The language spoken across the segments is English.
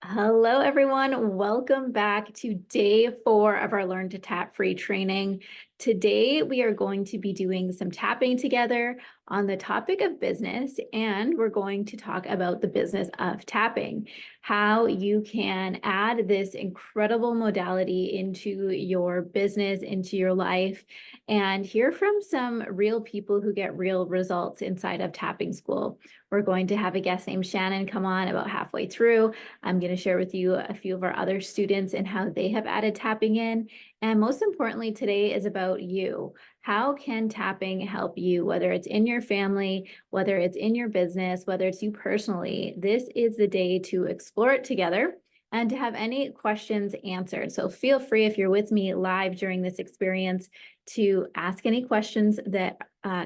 Hello, everyone. Welcome back to day 4 of our Learn to Tap free training. Today, we are going to be doing some tapping together on the topic of business, and we're going to talk about the business of tapping, how you can add this incredible modality into your business, into your life, and hear from some real people who get real results inside of tapping school. We're going to have a guest named Shannon come on about halfway through. I'm going to share with you a few of our other students and how they have added tapping in. And most importantly, today is about you. How can tapping help you, whether it's in your family, whether it's in your business, whether it's you personally? This is the day to explore it together and to have any questions answered. So feel free, if you're with me live during this experience, to ask any questions that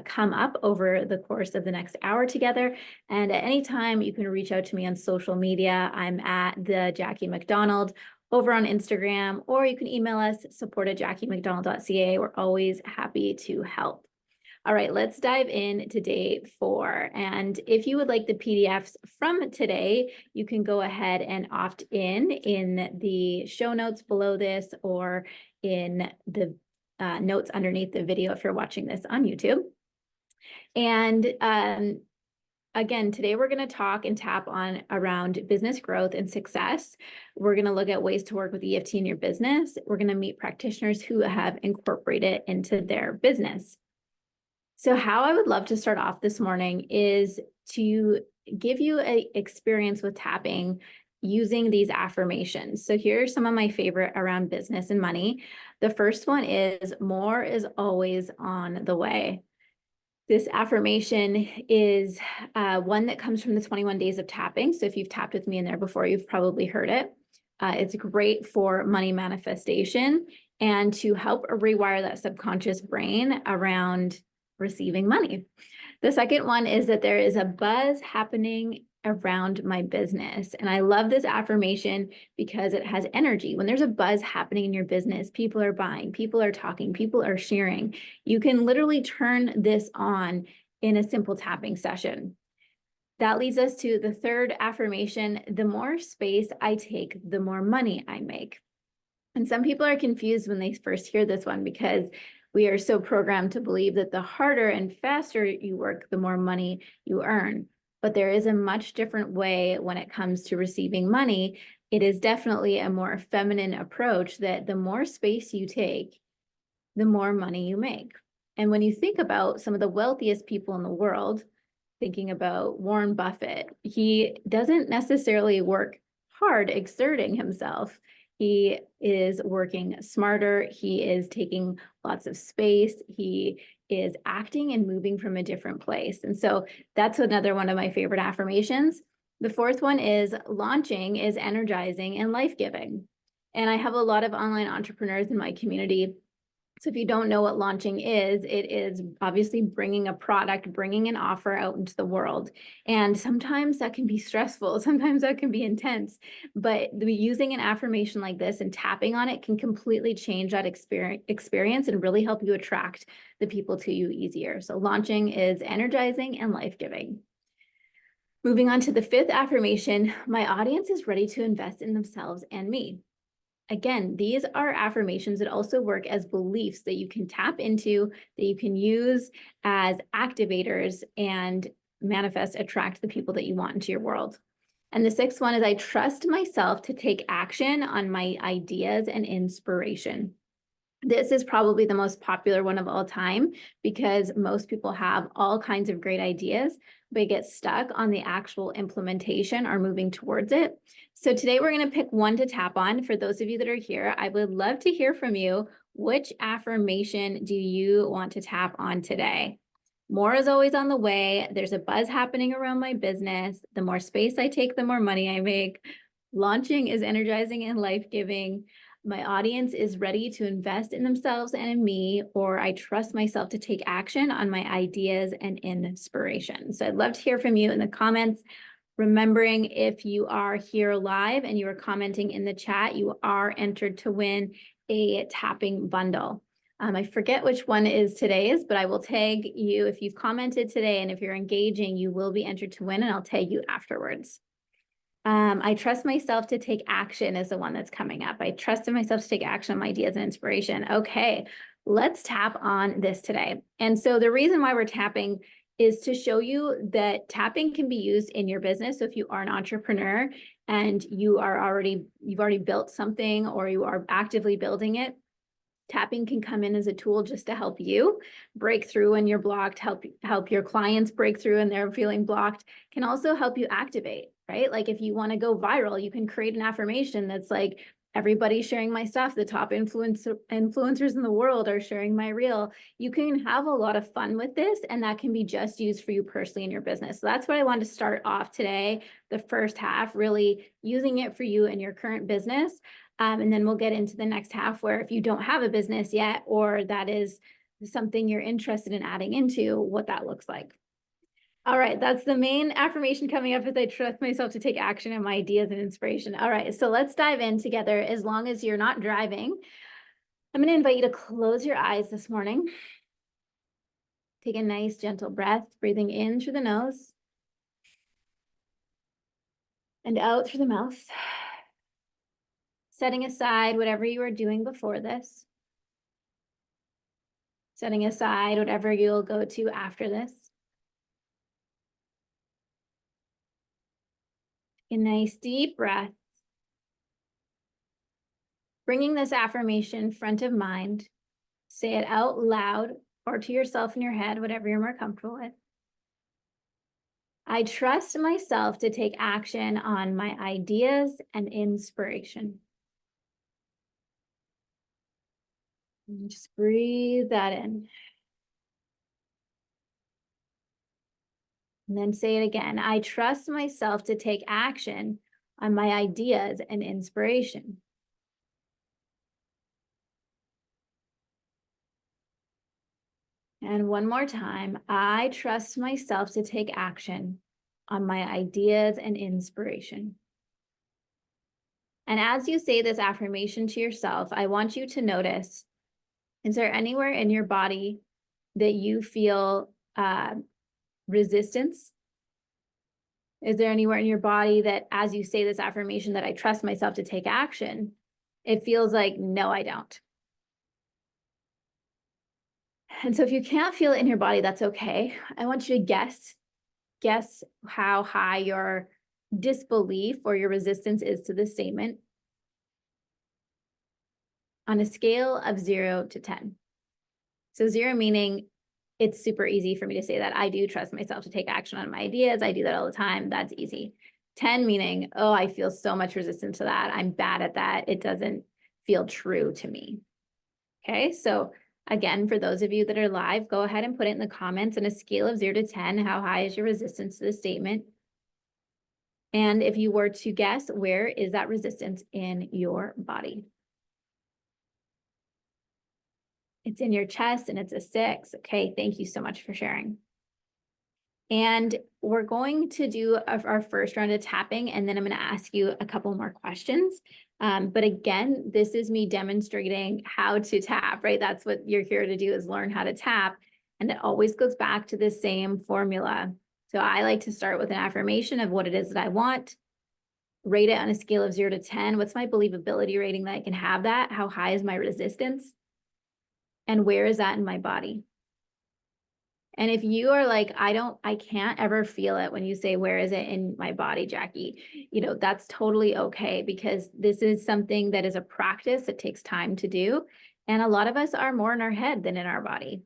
come up over the course of the next hour together. And at any time, you can reach out to me on social media. I'm at the Jackie McDonald over on Instagram, or you can email us, support@jackiemcdonald.ca. We're always happy to help. All right, let's dive in to day 4. And if you would like the PDFs from today, you can go ahead and opt in the show notes below this or in the notes underneath the video if you're watching this on YouTube. And again, today we're going to talk and tap on around business growth and success. We're going to look at ways to work with EFT in your business. We're going to meet practitioners who have incorporated it into their business. So how I would love to start off this morning is to give you an experience with tapping using these affirmations. So here are some of my favorite around business and money. The first one is more is always on the way. This affirmation is one that comes from the 21 days of tapping. So if you've tapped with me in there before, you've probably heard it. It's great for money manifestation and to help rewire that subconscious brain around receiving money. The second one is that there is a buzz happening around my business. And I love this affirmation because it has energy. When there's a buzz happening in your business, people are buying, people are talking, people are sharing. You can literally turn this on in a simple tapping session. That leads us to the third affirmation: the more space I take, the more money I make. And some people are confused when they first hear this one because we are so programmed to believe that the harder and faster you work, the more money you earn. But there is a much different way when it comes to receiving money. It is definitely a more feminine approach that the more space you take, the more money you make. And when you think about some of the wealthiest people in the world, thinking about Warren Buffett, he doesn't necessarily work hard exerting himself. He is working smarter. He is taking lots of space. He is acting and moving from a different place. And so that's another one of my favorite affirmations. The fourth one is launching is energizing and life-giving. And I have a lot of online entrepreneurs in my community. So if you don't know what launching is, it is obviously bringing a product, bringing an offer out into the world. And sometimes that can be stressful. Sometimes that can be intense. But using an affirmation like this and tapping on it can completely change that experience and really help you attract the people to you easier. So launching is energizing and life-giving. Moving on to the fifth affirmation: my audience is ready to invest in themselves and me. Again, these are affirmations that also work as beliefs that you can tap into, that you can use as activators and manifest, attract the people that you want into your world. And the sixth one is I trust myself to take action on my ideas and inspiration. This is probably the most popular one of all time because most people have all kinds of great ideas, but get stuck on the actual implementation or moving towards it. So today we're going to pick one to tap on. For those of you that are here, I would love to hear from you. Which affirmation do you want to tap on today? More is always on the way. There's a buzz happening around my business. The more space I take, the more money I make. Launching is energizing and life-giving. My audience is ready to invest in themselves and in me, or I trust myself to take action on my ideas and inspiration. So I'd love to hear from you in the comments. Remembering, if you are here live and you are commenting in the chat, you are entered to win a tapping bundle. I forget which one is today's, but I will tag you if you've commented today, and if you're engaging, you will be entered to win, and I'll tag you afterwards. I trust myself to take action is the one that's coming up. I trusted myself to take action on my ideas and inspiration. Okay, let's tap on this today. And so the reason why we're tapping is to show you that tapping can be used in your business. So if you are an entrepreneur and you've already built something or you are actively building it, tapping can come in as a tool just to help you break through when you're blocked, help your clients break through and they're feeling blocked, can also help you activate, right? Like if you want to go viral, you can create an affirmation that's like, everybody's sharing my stuff. The top influencers in the world are sharing my reel. You can have a lot of fun with this, and that can be just used for you personally in your business. So that's what I wanted to start off today, the first half, really using it for you in your current business. And then we'll get into the next half where if you don't have a business yet, or that is something you're interested in adding into, what that looks like. All right, that's the main affirmation coming up, is I trust myself to take action on my ideas and inspiration. All right, so let's dive in together. As long as you're not driving, I'm going to invite you to close your eyes this morning. Take a nice gentle breath, breathing in through the nose and out through the mouth. Setting aside whatever you were doing before this. Setting aside whatever you'll go to after this. A nice deep breath. Bringing this affirmation front of mind. Say it out loud or to yourself in your head, whatever you're more comfortable with. I trust myself to take action on my ideas and inspiration. And just breathe that in. And then say it again. I trust myself to take action on my ideas and inspiration. And one more time, I trust myself to take action on my ideas and inspiration. And as you say this affirmation to yourself, I want you to notice, is there anywhere in your body that you feel resistance? Is there anywhere in your body that as you say this affirmation that I trust myself to take action, it feels like, no, I don't? And so if you can't feel it in your body, that's okay. I want you to guess how high your disbelief or your resistance is to this statement on a scale of 0 to 10. So 0 meaning it's super easy for me to say that I do trust myself to take action on my ideas. I do that all the time. That's easy. 10 meaning, oh, I feel so much resistance to that. I'm bad at that. It doesn't feel true to me. Okay, so again, for those of you that are live, go ahead and put it in the comments on a scale of 0 to 10. How high is your resistance to the statement? And if you were to guess, where is that resistance in your body? It's in your chest and it's a 6. Okay, thank you so much for sharing. And we're going to do our first round of tapping, and then I'm going to ask you a couple more questions. But again, this is me demonstrating how to tap, right? That's what you're here to do, is learn how to tap. And it always goes back to the same formula. So I like to start with an affirmation of what it is that I want, rate it on a scale of 0 to 10. What's my believability rating that I can have that? How high is my resistance? And where is that in my body? And if you are like, I can't ever feel it when you say, where is it in my body, Jackie? That's totally okay, because this is something that is a practice. It takes time to do. And a lot of us are more in our head than in our body.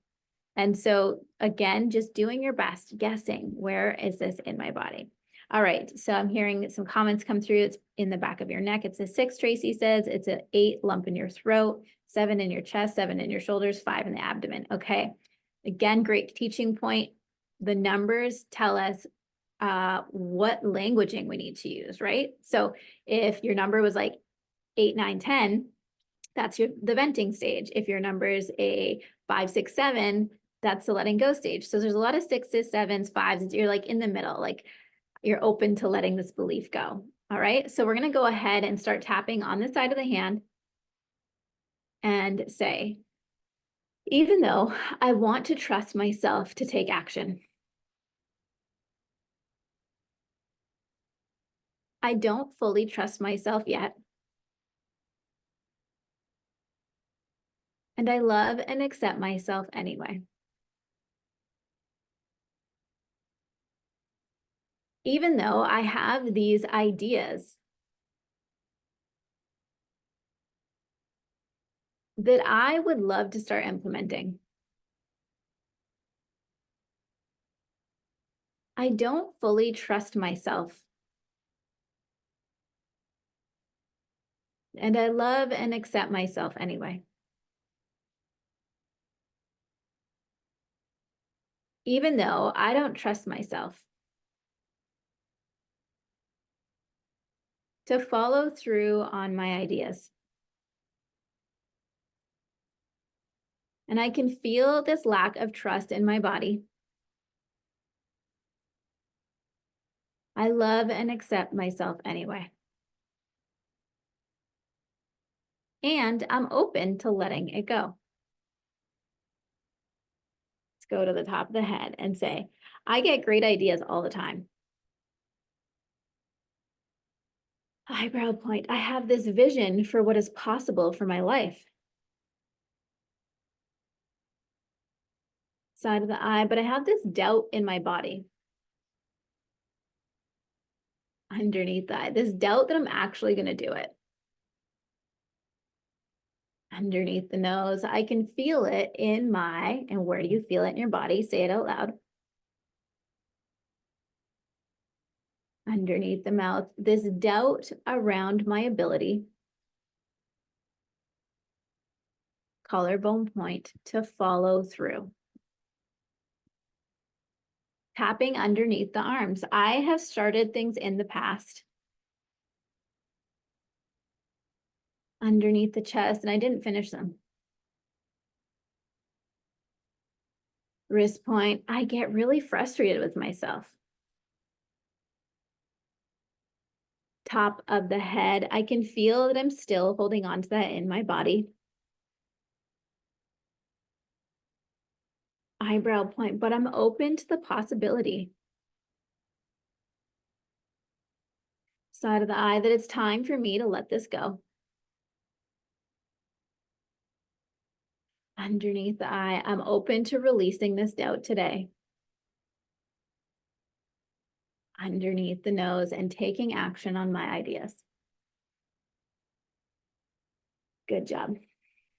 And so again, just doing your best, guessing, where is this in my body? All right, so I'm hearing some comments come through. It's in the back of your neck. It's a 6, Tracy says. It's an 8, lump in your throat, 7 in your chest, 7 in your shoulders, 5 in the abdomen. Okay. Again, great teaching point. The numbers tell us what languaging we need to use, right? So if your number was like 8, 9, 10, that's the venting stage. If your number is a 5, 6, 7, that's the letting go stage. So there's a lot of 6s, 7s, 5s. You're like in the middle, like you're open to letting this belief go. All right. So we're going to go ahead and start tapping on the side of the hand and say, even though I want to trust myself to take action, I don't fully trust myself yet. And I love and accept myself anyway. Even though I have these ideas that I would love to start implementing. I don't fully trust myself. And I love and accept myself anyway. Even though I don't trust myself. To follow through on my ideas. And I can feel this lack of trust in my body. I love and accept myself anyway. And I'm open to letting it go. Let's go to the top of the head and say, I get great ideas all the time. Eyebrow point, I have this vision for what is possible for my life. Side of the eye, but I have this doubt in my body. Underneath the eye, this doubt that I'm actually going to do it. Underneath the nose, I can feel it in my, and where do you feel it in your body? Say it out loud. Underneath the mouth, this doubt around my ability. Collarbone point to follow through. Tapping underneath the arms. I have started things in the past. Underneath the chest, and I didn't finish them. Wrist point, I get really frustrated with myself. Top of the head, I can feel that I'm still holding on to that in my body. Eyebrow point, but I'm open to the possibility. Side of the eye, that it's time for me to let this go. Underneath the eye, I'm open to releasing this doubt today. Underneath the nose and taking action on my ideas. Good job.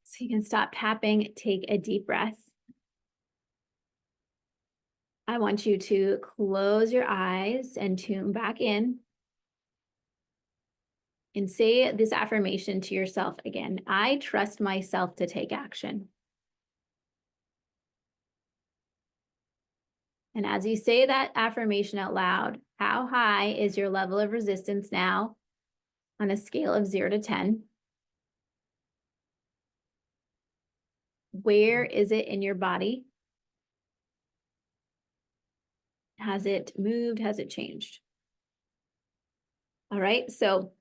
So you can stop tapping, take a deep breath. I want you to close your eyes and tune back in. And say this affirmation to yourself again. I trust myself to take action. And as you say that affirmation out loud, how high is your level of resistance now on a scale of 0 to 10? Where is it in your body? Has it moved? Has it changed? All right. So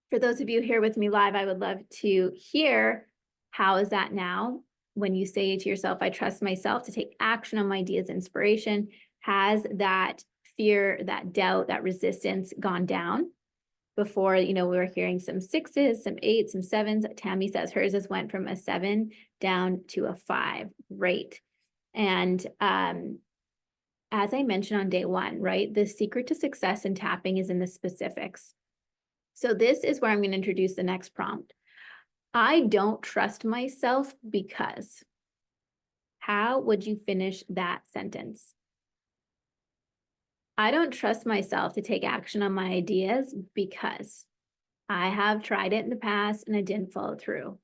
for those of you here with me live, I would love to hear, how is that now? When you say to yourself, I trust myself to take action on my ideas, inspiration, has that fear, that doubt, that resistance gone down? Before, we were hearing some 6s, some 8s, some 7s. Tammy says hers has went from a 7 down to a 5. Great. And as I mentioned on day 1, right, the secret to success in tapping is in the specifics. So this is where I'm going to introduce the next prompt. I don't trust myself because. How would you finish that sentence? I don't trust myself to take action on my ideas because I have tried it in the past and I didn't follow through.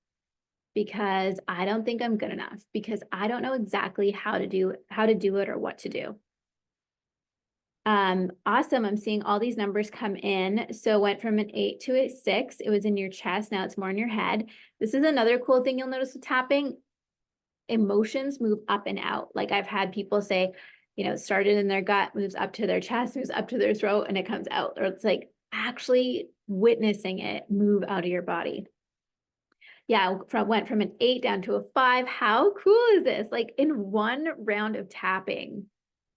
Because I don't think I'm good enough. Because I don't know exactly how to do it or what to do. Awesome. I'm seeing all these numbers come in. So went from an 8 to a 6. It was in your chest. Now it's more in your head. This is another cool thing you'll notice with tapping. Emotions move up and out. Like I've had people say, started in their gut, moves up to their chest, moves up to their throat, and it comes out. Or it's like actually witnessing it move out of your body. Yeah, went from an 8 down to a 5. How cool is this? Like in one round of tapping,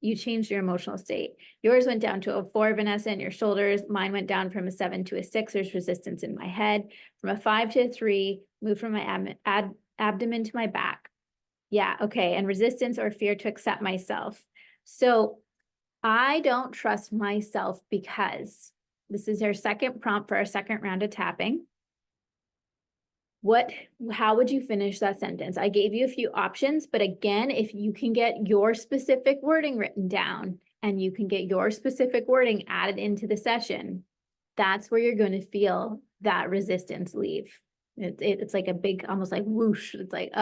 You changed your emotional state. Yours went down to a 4, Vanessa, in your shoulders. Mine went down from a 7 to a 6. There's resistance in my head. From a 5 to a 3, moved from my abdomen to my back. Yeah, okay. And resistance or fear to accept myself. So I don't trust myself because this is our second prompt for our second round of tapping. How would you finish that sentence? I gave you a few options, but again, if you can get your specific wording written down and you can get your specific wording added into the session, that's where you're going to feel that resistance leave. It's like a big, almost like whoosh. It's like,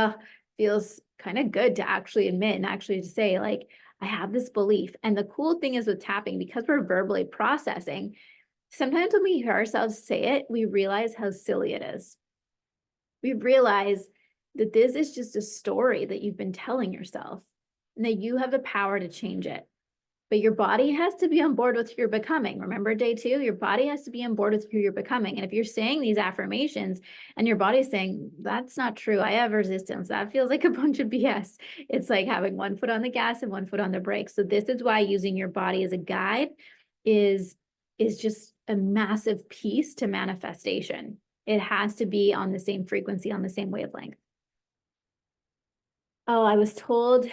feels kind of good to actually admit and actually to say, like, I have this belief. And the cool thing is with tapping, because we're verbally processing, sometimes when we hear ourselves say it, we realize how silly it is. We realize that this is just a story that you've been telling yourself and that you have the power to change it. But your body has to be on board with who you're becoming. Remember day 2, your body has to be on board with who you're becoming. And if you're saying these affirmations and your body's saying, that's not true, I have resistance, that feels like a bunch of BS. It's like having one foot on the gas and one foot on the brake. So this is why using your body as a guide is just a massive piece to manifestation. It has to be on the same frequency, on the same wavelength. Oh, I was told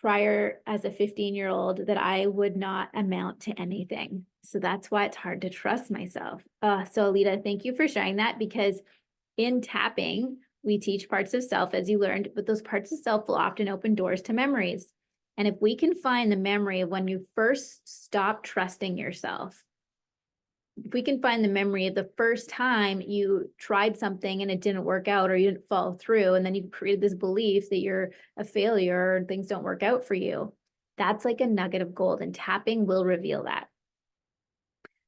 prior as a 15-year-old that I would not amount to anything. So that's why it's hard to trust myself. So Alita, thank you for sharing that, because in tapping, we teach parts of self, as you learned, but those parts of self will often open doors to memories. And if we can find the memory of when you first stopped trusting yourself, if we can find the memory of the first time you tried something and it didn't work out or you didn't follow through, and then you created this belief that you're a failure and things don't work out for you, that's like a nugget of gold, and tapping will reveal that.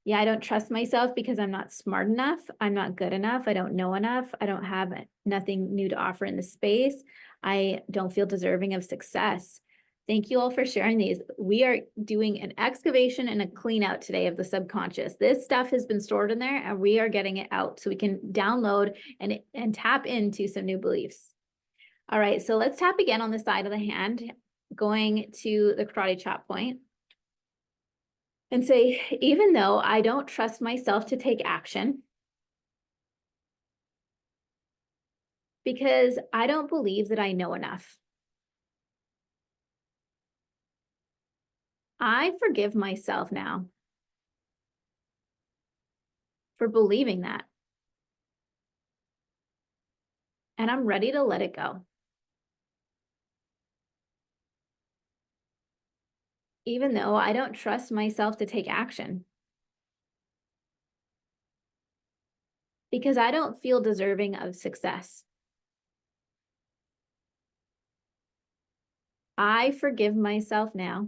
Yeah, I don't trust myself because I'm not smart enough. I'm not good enough. I don't know enough. I don't have nothing new to offer in the space. I don't feel deserving of success. Thank you all for sharing these. We are doing an excavation and a clean out today of the subconscious. This stuff has been stored in there and we are getting it out so we can download and tap into some new beliefs. All right, so let's tap again on the side of the hand, going to the karate chop point. And say, even though I don't trust myself to take action, because I don't believe that I know enough, I forgive myself now for believing that. And I'm ready to let it go. Even though I don't trust myself to take action, because I don't feel deserving of success. I forgive myself now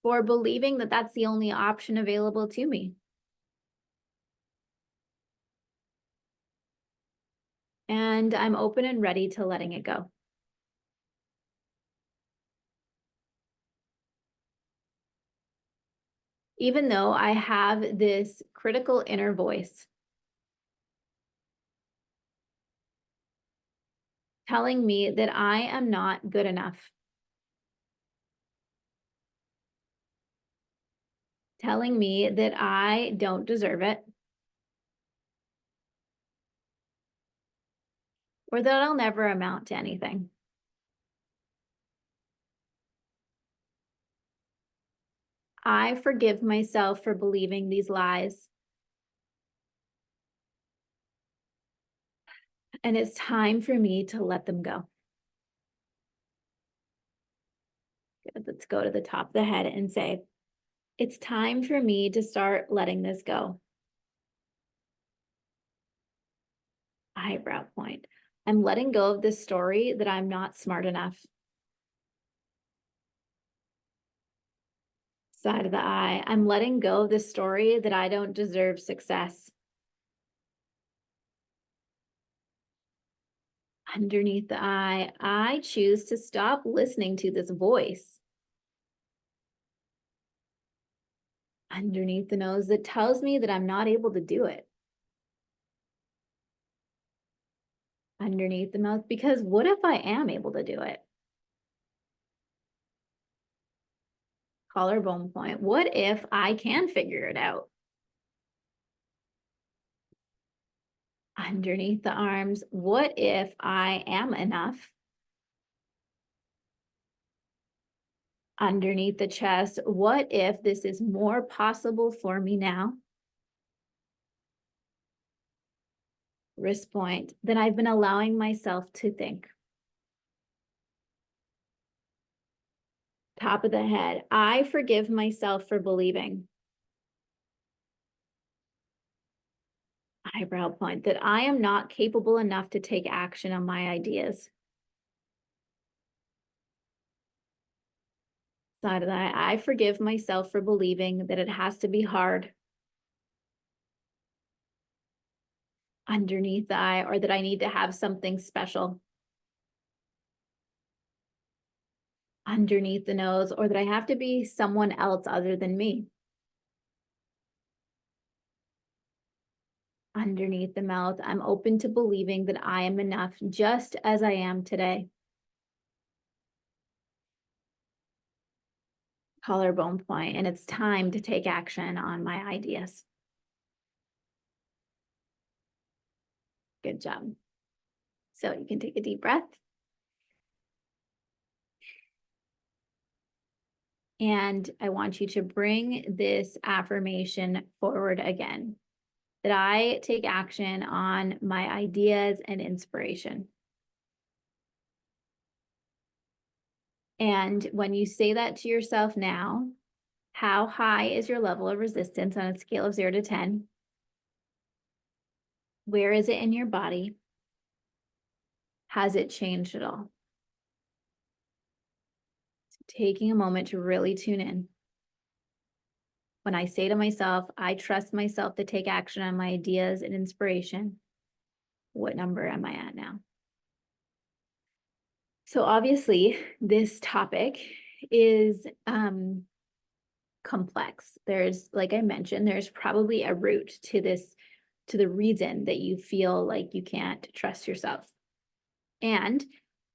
for believing that that's the only option available to me. And I'm open and ready to letting it go. Even though I have this critical inner voice telling me that I am not good enough, telling me that I don't deserve it, or that I'll never amount to anything. I forgive myself for believing these lies. And it's time for me to let them go. Good. Let's go to the top of the head and say, it's time for me to start letting this go. Eyebrow point. I'm letting go of this story that I'm not smart enough. Side of the eye. I'm letting go of this story that I don't deserve success. Underneath the eye, I choose to stop listening to this voice. Underneath the nose that tells me that I'm not able to do it. underneath the mouth, because what if I am able to do it? Collarbone point. What if I can figure it out? Underneath the arms. What if I am enough? Underneath the chest. What if this is more possible for me now? Wrist point. Than I've been allowing myself to think. Top of the head. I forgive myself for believing. Eyebrow point. That I am not capable enough to take action on my ideas. Side of the eye. I forgive myself for believing that it has to be hard. Underneath the eye, or that I need to have something special. Underneath the nose, or that I have to be someone else other than me. Underneath the mouth, I'm open to believing that I am enough just as I am today. Collarbone point, and it's time to take action on my ideas. Good job. So you can take a deep breath. And I want you to bring this affirmation forward again, that I take action on my ideas and inspiration. And when you say that to yourself now, how high is your level of resistance on a scale of 0 to 10? Where is it in your body? Has it changed at all? Taking a moment to really tune in. When I say to myself, I trust myself to take action on my ideas and inspiration, what number am I at now? So obviously, this topic is complex. There's, like I mentioned, there's probably a root to this, to the reason that you feel like you can't trust yourself. And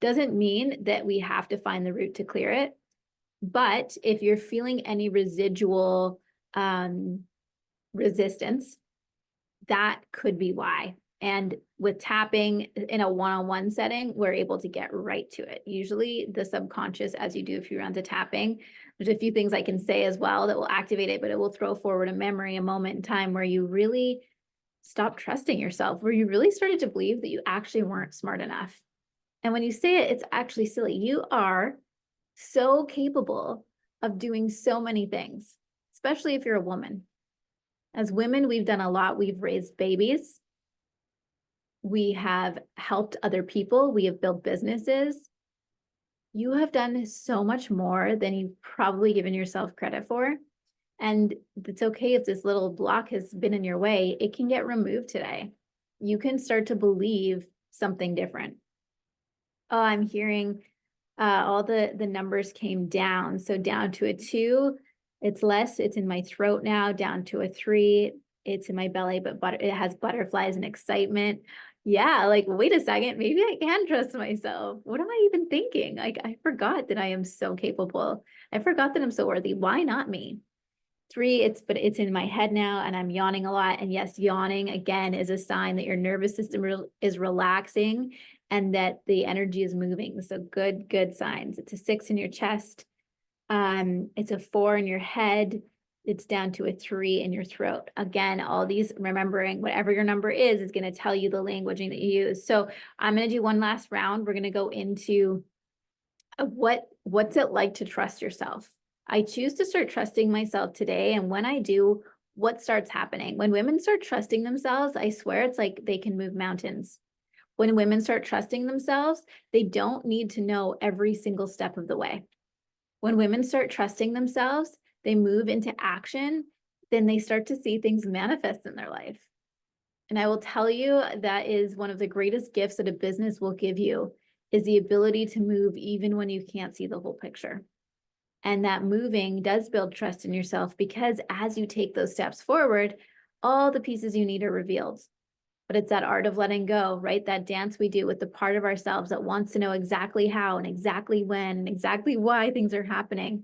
doesn't mean that we have to find the root to clear it. But if you're feeling any residual resistance, that could be why. And with tapping in a one-on-one setting, we're able to get right to it. Usually the subconscious, as you do a few rounds of tapping, there's a few things I can say as well that will activate it, but it will throw forward a memory, a moment in time where you really stopped trusting yourself, where you really started to believe that you actually weren't smart enough. And when you say it, it's actually silly. You are so capable of doing so many things, especially if you're a woman. As women, we've done a lot. We've raised babies. We have helped other people. We have built businesses. You have done so much more than you've probably given yourself credit for. And it's okay if this little block has been in your way, it can get removed today. You can start to believe something different. Oh, I'm hearing all the numbers came down. So down to a 2, it's less, it's in my throat now. Down to a 3, it's in my belly, but it has butterflies and excitement. Yeah, like, wait a second, maybe I can trust myself. What am I even thinking? Like, I forgot that I am so capable. I forgot that I'm so worthy. Why not me? 3, but it's in my head now, and I'm yawning a lot. And yes, yawning again is a sign that your nervous system is relaxing and that the energy is moving. So good signs. It's a 6 in your chest. It's a 4 in your head. It's down to a 3 in your throat. Again, all these, remembering whatever your number is going to tell you the languaging that you use. So I'm going to do one last round. We're going to go into what's it like to trust yourself. I choose to start trusting myself today. And when I do, what starts happening? When women start trusting themselves, I swear it's like they can move mountains. When women start trusting themselves, they don't need to know every single step of the way. When women start trusting themselves, they move into action, then they start to see things manifest in their life. And I will tell you, that is one of the greatest gifts that a business will give you, is the ability to move even when you can't see the whole picture. And that moving does build trust in yourself, because as you take those steps forward, all the pieces you need are revealed. But it's that art of letting go, right? That dance we do with the part of ourselves that wants to know exactly how and exactly when and exactly why things are happening.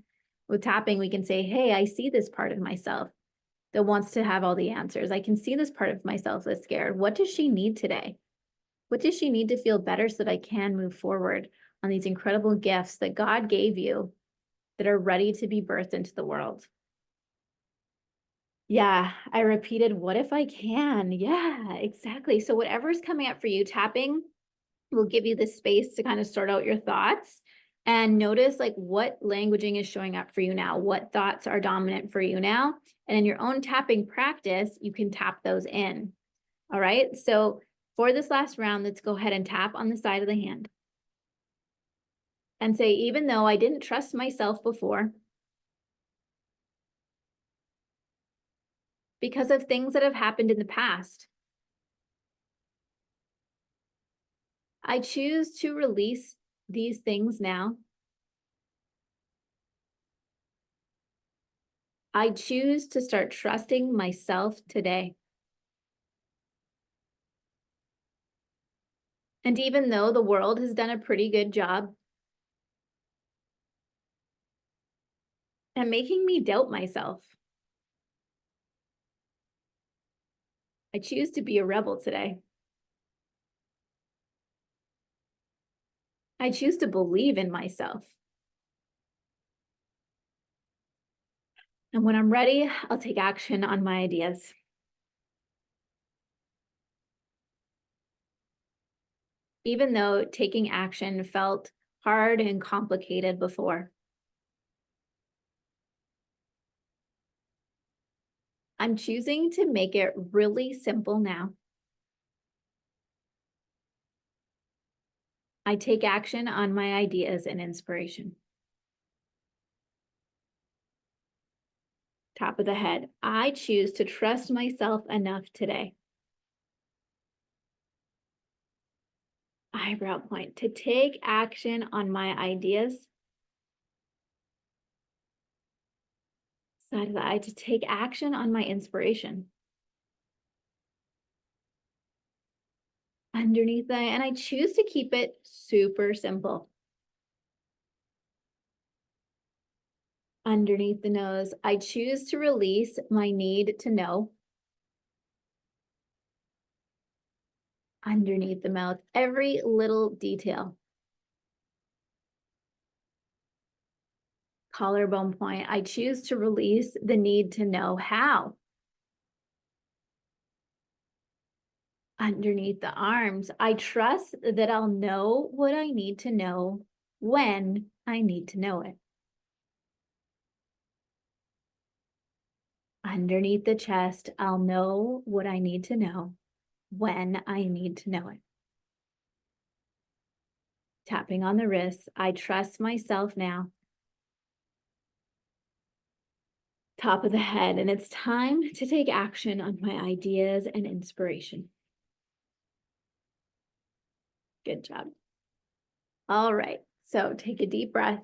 With tapping, we can say, hey, I see this part of myself that wants to have all the answers. I can see this part of myself that's scared. What does she need today? What does she need to feel better so that I can move forward on these incredible gifts that God gave you that are ready to be birthed into the world? Yeah, I repeated, what if I can? Yeah, exactly. So whatever's coming up for you, tapping will give you the space to kind of sort out your thoughts and notice like what languaging is showing up for you now, what thoughts are dominant for you now. And in your own tapping practice, you can tap those in. All right. So for this last round, let's go ahead and tap on the side of the hand and say, even though I didn't trust myself before, because of things that have happened in the past, I choose to release these things now. I choose to start trusting myself today. And even though the world has done a pretty good job at making me doubt myself, I choose to be a rebel today. I choose to believe in myself. And when I'm ready, I'll take action on my ideas. Even though taking action felt hard and complicated before, I'm choosing to make it really simple now. I take action on my ideas and inspiration. Top of the head, I choose to trust myself enough today. Eyebrow point, to take action on my ideas. Side of the eye, to take action on my inspiration. Underneath the eye, and I choose to keep it super simple. Underneath the nose, I choose to release my need to know. Underneath the mouth, every little detail. Collarbone point, I choose to release the need to know how. Underneath the arms, I trust that I'll know what I need to know when I need to know it. Underneath the chest, I'll know what I need to know when I need to know it. Tapping on the wrists, I trust myself now. Top of the head, and it's time to take action on my ideas and inspiration. Good job. All right, so take a deep breath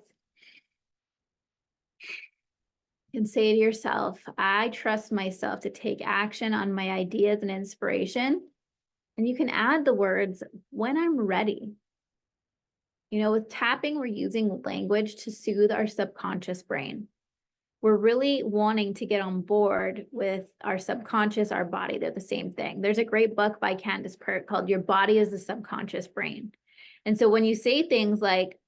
and say to yourself, I trust myself to take action on my ideas and inspiration. And you can add the words, when I'm ready. You know, with tapping, we're using language to soothe our subconscious brain. We're really wanting to get on board with our subconscious, our body. They're the same thing. There's a great book by Candace Pert called Your Body is the Subconscious Brain. And so when you say things like,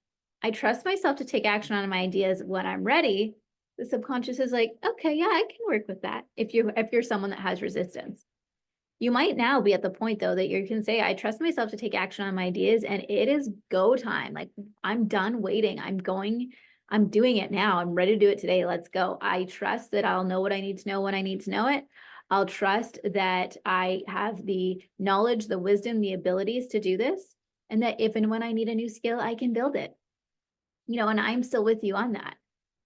I trust myself to take action on my ideas when I'm ready, the subconscious is like, okay, yeah, I can work with that. If you're someone that has resistance. You might now be at the point though that you can say, I trust myself to take action on my ideas and it is go time. Like I'm done waiting. I'm doing it now. I'm ready to do it today. Let's go. I trust that I'll know what I need to know when I need to know it. I'll trust that I have the knowledge, the wisdom, the abilities to do this. And that if and when I need a new skill, I can build it. You know, and I'm still with you on that.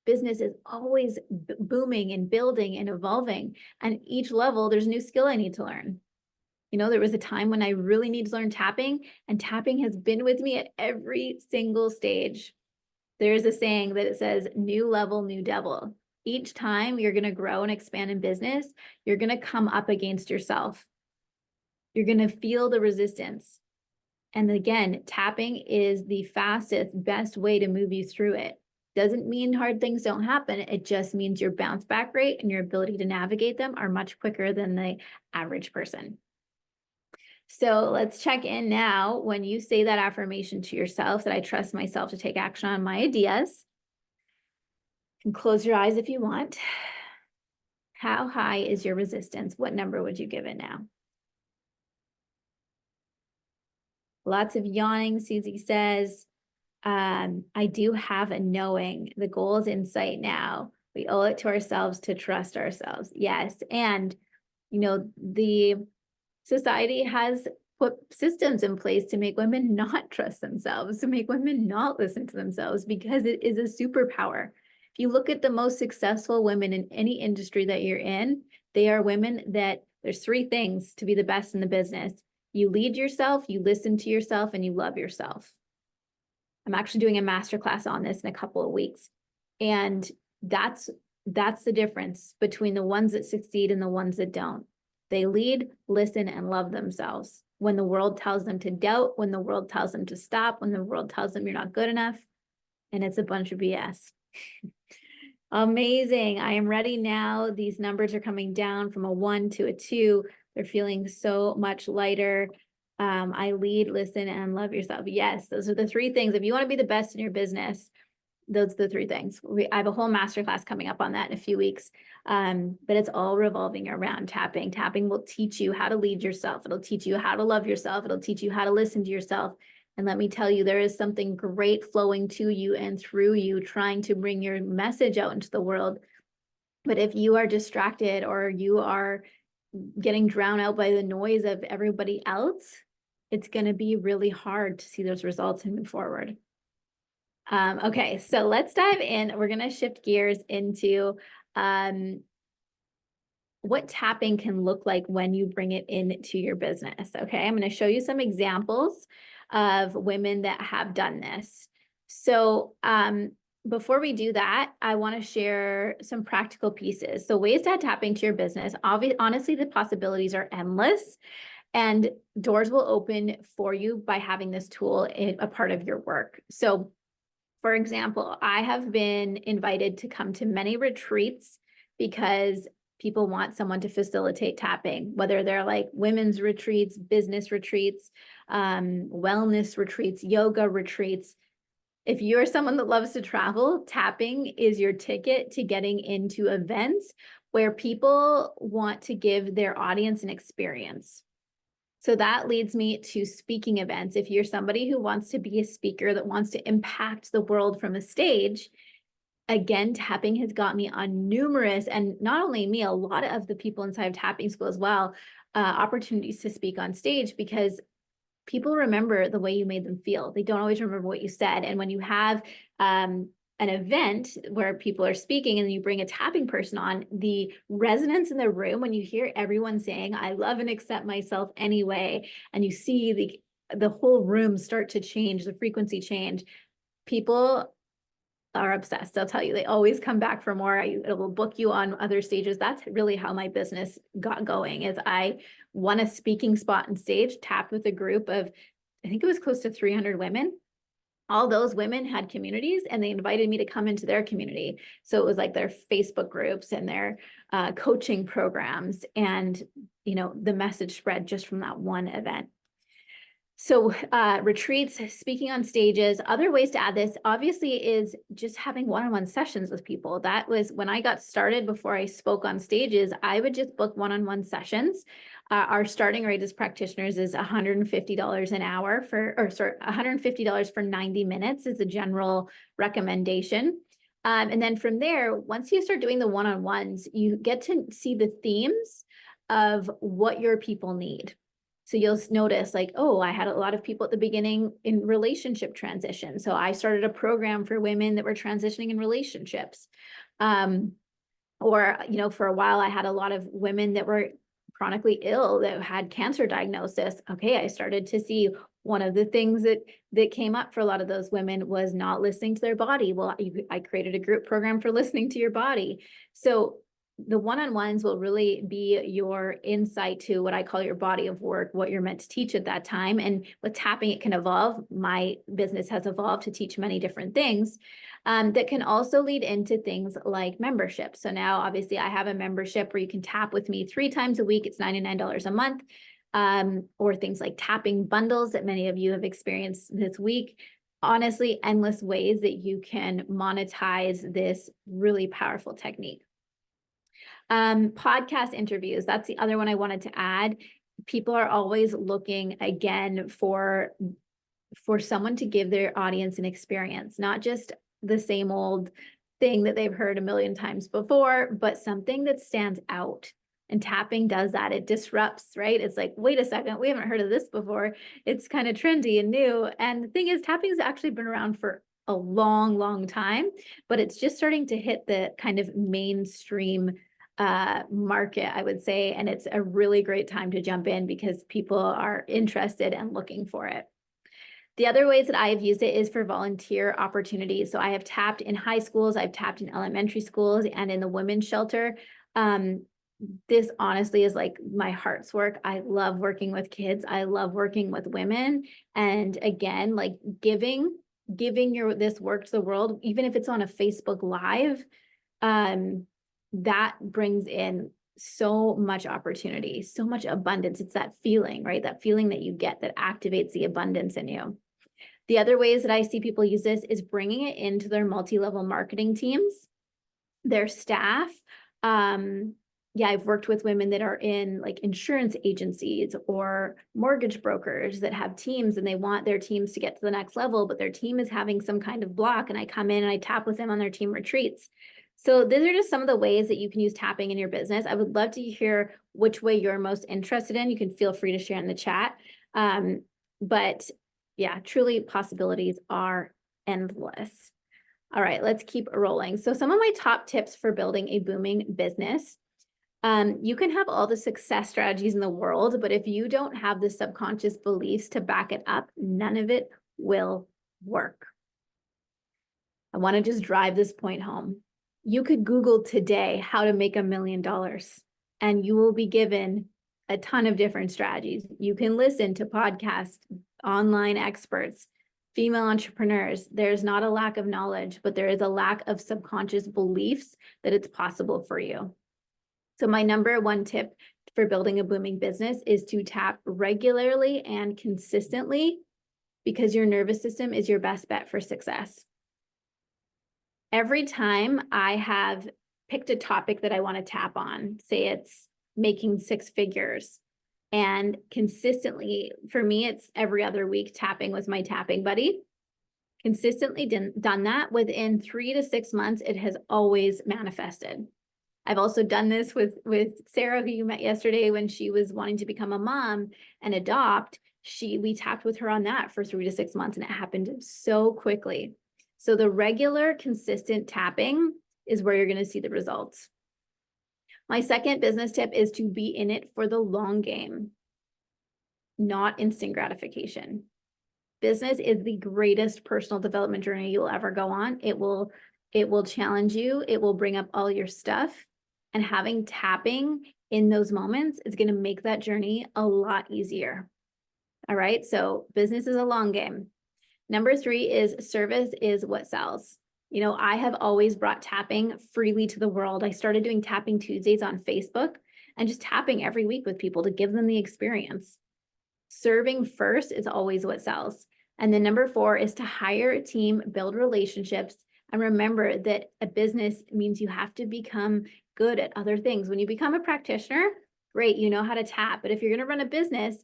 Business is always booming and building and evolving. And each level, there's a new skill I need to learn. You know, there was a time when I really needed to learn tapping, and tapping has been with me at every single stage. There's a saying that it says, new level, new devil. Each time you're going to grow and expand in business, you're going to come up against yourself. You're going to feel the resistance. And again, tapping is the fastest, best way to move you through it. Doesn't mean hard things don't happen. It just means your bounce back rate and your ability to navigate them are much quicker than the average person. So let's check in now. When you say that affirmation to yourself, that I trust myself to take action on my ideas, you can close your eyes if you want. How high is your resistance? What number would you give it now? Lots of yawning, Susie says. I do have a knowing. The goal is in sight now. We owe it to ourselves to trust ourselves. Yes. And, you know, the society has put systems in place to make women not trust themselves, to make women not listen to themselves, because it is a superpower. If you look at the most successful women in any industry that you're in, they are women that there's three things to be the best in the business. You lead yourself, you listen to yourself, and you love yourself. I'm actually doing a masterclass on this in a couple of weeks. And that's the difference between the ones that succeed and the ones that don't. They lead, listen, and love themselves. When the world tells them to doubt, when the world tells them to stop, when the world tells them you're not good enough, and it's a bunch of BS. Amazing. I am ready now. These numbers are coming down from a 1 to a 2. They're feeling so much lighter. I lead, listen, and love yourself. Yes, those are the three things. If you want to be the best in your business, those are the three things. I have a whole masterclass coming up on that in a few weeks. But it's all revolving around tapping. Tapping will teach you how to lead yourself. It'll teach you how to love yourself. It'll teach you how to listen to yourself. And let me tell you, there is something great flowing to you and through you, trying to bring your message out into the world. But if you are distracted or you are getting drowned out by the noise of everybody else, it's going to be really hard to see those results and move forward. Okay, so let's dive in. We're going to shift gears into what tapping can look like when you bring it into your business. Okay, I'm going to show you some examples of women that have done this. So before we do that, I want to share some practical pieces. So ways to add tapping to your business. Honestly, the possibilities are endless. And doors will open for you by having this tool a part of your work. So, for example, I have been invited to come to many retreats because people want someone to facilitate tapping, whether they're like women's retreats, business retreats, wellness retreats, yoga retreats. If you're someone that loves to travel, tapping is your ticket to getting into events where people want to give their audience an experience. So that leads me to speaking events. If you're somebody who wants to be a speaker that wants to impact the world from a stage, again, tapping has got me on numerous, and not only me, a lot of the people inside of tapping school as well, opportunities to speak on stage, because people remember the way you made them feel. They don't always remember what you said. And when you have an event where people are speaking and you bring a tapping person on, the resonance in the room, when you hear everyone saying, I love and accept myself anyway, and you see the whole room start to change, the frequency change, people are obsessed. They'll tell you, they always come back for more. It will book you on other stages. That's really how my business got going, is I won a speaking spot on stage, tapped with a group of, I think it was close to 300 women. All those women had communities and they invited me to come into their community. So it was like their Facebook groups and their coaching programs. And, you know, the message spread just from that one event. So retreats, speaking on stages, other ways to add this obviously is just having one-on-one sessions with people. That was when I got started. Before I spoke on stages, I would just book one-on-one sessions. Our starting rate as practitioners is $150 an hour $150 for 90 minutes is a general recommendation. And then from there, once you start doing the one-on-ones, you get to see the themes of what your people need. So you'll notice like, oh, I had a lot of people at the beginning in relationship transition. So I started a program for women that were transitioning in relationships. Or, you know, for a while, I had a lot of women that were chronically ill that had cancer diagnosis. Okay, I started to see one of the things that came up for a lot of those women was not listening to their body. Well, I created a group program for listening to your body. So the one-on-ones will really be your insight to what I call your body of work, what you're meant to teach at that time. And with tapping, it can evolve. My business has evolved to teach many different things that can also lead into things like membership. So now, obviously, I have a membership where you can tap with me 3 times a week. It's $99 a month. Or things like tapping bundles that many of you have experienced this week. Honestly, endless ways that you can monetize this really powerful technique. Podcast interviews, that's the other one I wanted to add. People are always looking again for someone to give their audience an experience, not just the same old thing that they've heard a million times before, but something that stands out. And tapping does that. It disrupts, right? It's like, wait a second, we haven't heard of this before. It's kind of trendy and new. And the thing is, tapping has actually been around for a long, long time, but it's just starting to hit the kind of mainstream market, I would say. And it's a really great time to jump in because people are interested and looking for it. The other ways that I have used it is for volunteer opportunities. So I have tapped in high schools, I've tapped in elementary schools and in the women's shelter. This honestly is like my heart's work. I love working with kids. I love working with women. And again, like giving this work to the world, even if it's on a Facebook Live, that brings in so much opportunity, so much abundance. It's that feeling, right? That feeling that you get that activates the abundance in you. The other ways that I see people use this is bringing it into their multi-level marketing teams, their staff. Yeah, I've worked with women that are in like insurance agencies or mortgage brokers that have teams and they want their teams to get to the next level, but their team is having some kind of block. And I come in and I tap with them on their team retreats. So these are just some of the ways that you can use tapping in your business. I would love to hear which way you're most interested in. You can feel free to share in the chat. But yeah, truly possibilities are endless. All right, let's keep rolling. So some of my top tips for building a booming business. You can have all the success strategies in the world, but if you don't have the subconscious beliefs to back it up, none of it will work. I want to just drive this point home. You could Google today how to make $1 million, and you will be given a ton of different strategies. You can listen to podcasts, online experts, female entrepreneurs. There's not a lack of knowledge, but there is a lack of subconscious beliefs that it's possible for you. So my number one tip for building a booming business is to tap regularly and consistently because your nervous system is your best bet for success. Every time I have picked a topic that I want to tap on, say it's making 6 figures, and consistently, for me, it's every other week tapping with my tapping buddy. Consistently done that within 3 to 6 months, it has always manifested. I've also done this with Sarah, who you met yesterday when she was wanting to become a mom and adopt. We tapped with her on that for 3 to 6 months, and it happened so quickly. So the regular, consistent tapping is where you're going to see the results. My second business tip is to be in it for the long game, not instant gratification. Business is the greatest personal development journey you'll ever go on. It will challenge you. It will bring up all your stuff. And having tapping in those moments is going to make that journey a lot easier. All right. So business is a long game. Number 3 is service is what sells. You know, I have always brought tapping freely to the world. I started doing Tapping Tuesdays on Facebook and just tapping every week with people to give them the experience. Serving first is always what sells. And then number 4 is to hire a team, build relationships, and remember that a business means you have to become good at other things. When you become a practitioner, great, you know how to tap. But if you're going to run a business,